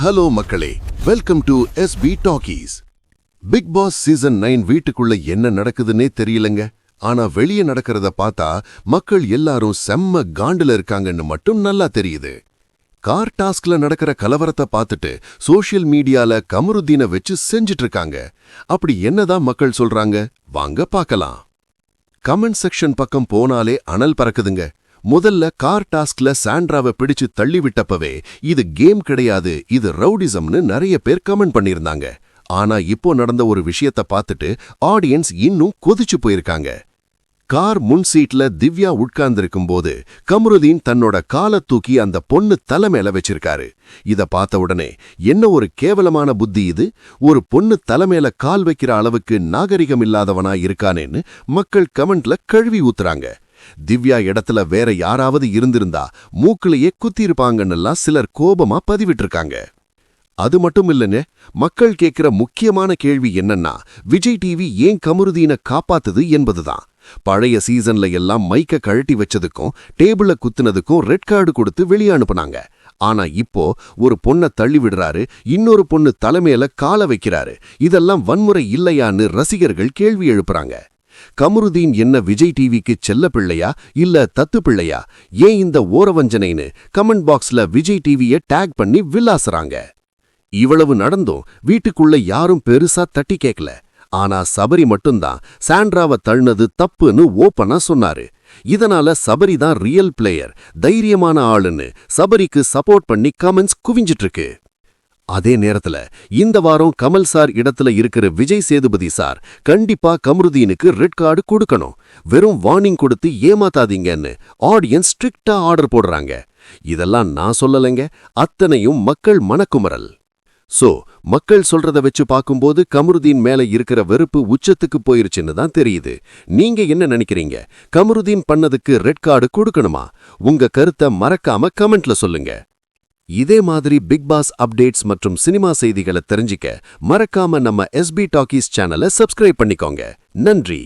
Hello மக்களே, welcome to SB Talkies. Bigg Boss season 9 வீட்டுக்குள்ள என்ன நடக்குதுன்னே தெரியலங்க. ஆனா வெளியே நடக்கிறத பார்த்தா மக்கள் எல்லாரும் செம்ம காண்டுல இருக்காங்கன்னு மட்டும் நல்லா தெரியுது. கார் டாஸ்க்ல நடக்கிற கலவரத்தை பார்த்துட்டு சோஷியல் மீடியால கமருதீனை வச்சு செஞ்சிட்டு இருக்காங்க. அப்படி என்னதான் மக்கள் சொல்றாங்க, வாங்க பார்க்கலாம். கமெண்ட் செக்ஷன் பக்கம் போனாலே அனல் பறக்குதுங்க. முதல்ல கார் டாஸ்க்ல சாண்ட்ராவை பிடிச்சு தள்ளி விட்டப்பவே இது கேம் கிடையாது, இது ரவுடிசம்னு நிறைய பேர் கமெண்ட் பண்ணியிருந்தாங்க. ஆனா இப்போ நடந்த ஒரு விஷயத்த பார்த்துட்டு ஆடியன்ஸ் இன்னும் கொதிச்சு போயிருக்காங்க. கார் முன் சீட்ல திவ்யா உட்கார்ந்திருக்கும் போது கமருதீன் தன்னோட காலை தூக்கி அந்த பொண்ணு தலை மேல வச்சிருக்காரு. இத பார்த்த உடனே என்ன ஒரு கேவலமான புத்தி இது, ஒரு பொண்ணு தலை மேல கால் வைக்கிற அளவுக்கு நாகரிகம் இல்லாதவனா இருக்கானேன்னு மக்கள் கமெண்ட்ல கழுவி ஊத்துறாங்க. திவ்யா இடத்துல வேற யாராவது இருந்திருந்தா மூக்கிலேயே குத்திருப்பாங்கன்னெல்லாம் சிலர் கோபமா பதிவிட்டிருக்காங்க. அது மட்டும் இல்லைன்னு மக்கள் கேட்கிற முக்கியமான கேள்வி என்னன்னா, விஜய் டிவி ஏன் கமருதீனை காப்பாத்துது என்பதுதான். பழைய சீசன்ல எல்லாம் மைக்க கழட்டி வச்சதுக்கும் டேபிள குத்துனதுக்கும் ரெட் கார்டு கொடுத்து வெளியே அனுப்புனாங்க. ஆனா இப்போ ஒரு பொண்ணை தள்ளி விடுறாரு, இன்னொரு பொண்ணு தலைமையில காலை வைக்கிறாரு. இதெல்லாம் வன்முறை இல்லையான்னு ரசிகர்கள் கேள்வி எழுப்புறாங்க. கமருதீன் என்ன விஜய் டிவிக்கு செல்ல பிள்ளையா இல்ல தத்து பிள்ளையா, ஏன் இந்த ஓரவஞ்சனைன்னு கமெண்ட் பாக்ஸ்ல விஜய் டிவியை டேக் பண்ணி வில்லாசுறாங்க. இவ்வளவு நடந்தும் வீட்டுக்குள்ள யாரும் பெருசா தட்டி கேட்கல. ஆனா சபரி மட்டும்தான் சாண்ட்ராவை தள்ளினது தப்புன்னு ஓப்பனா சொன்னாரு. இதனால சபரி தான் ரியல் பிளேயர், தைரியமான ஆளுன்னு சபரிக்கு சப்போர்ட் பண்ணி கமெண்ட்ஸ் குவிஞ்சிட்டு இருக்கு. அதே நேரத்துல இந்த வாரம் கமல் சார் இடத்துல இருக்கிற விஜய் சேதுபதி சார் கண்டிப்பா கமருதீனுக்கு ரெட் கார்டு கொடுக்கணும், வெறும் வார்னிங் கொடுத்து ஏமாத்தாதீங்கன்னு ஆடியன்ஸ் ஸ்ட்ரிக்டா ஆர்டர் போடுறாங்க. இதெல்லாம் நான் சொல்லலைங்க, அத்தனையும் மக்கள் மனக்குமரல். சோ மக்கள் சொல்றத வச்சு பார்க்கும்போது கமருதீன் மேல இருக்கிற வெறுப்பு உச்சத்துக்கு போயிருச்சுன்னு தான் தெரியுது. நீங்க என்ன நினைக்கிறீங்க? கமருதீன் பண்ணதுக்கு ரெட் கார்டு கொடுக்கணுமா? உங்க கருத்தை மறக்காம கமெண்ட்ல சொல்லுங்க. இதே மாதிரி பிக் பாஸ் அப்டேட்ஸ் மற்றும் சினிமா செய்திகளை தெரிஞ்சிக்க மறக்காம நம்ம SB டாக்கீஸ் சேனலை சப்ஸ்கிரைப் பண்ணிக்கோங்க. நன்றி.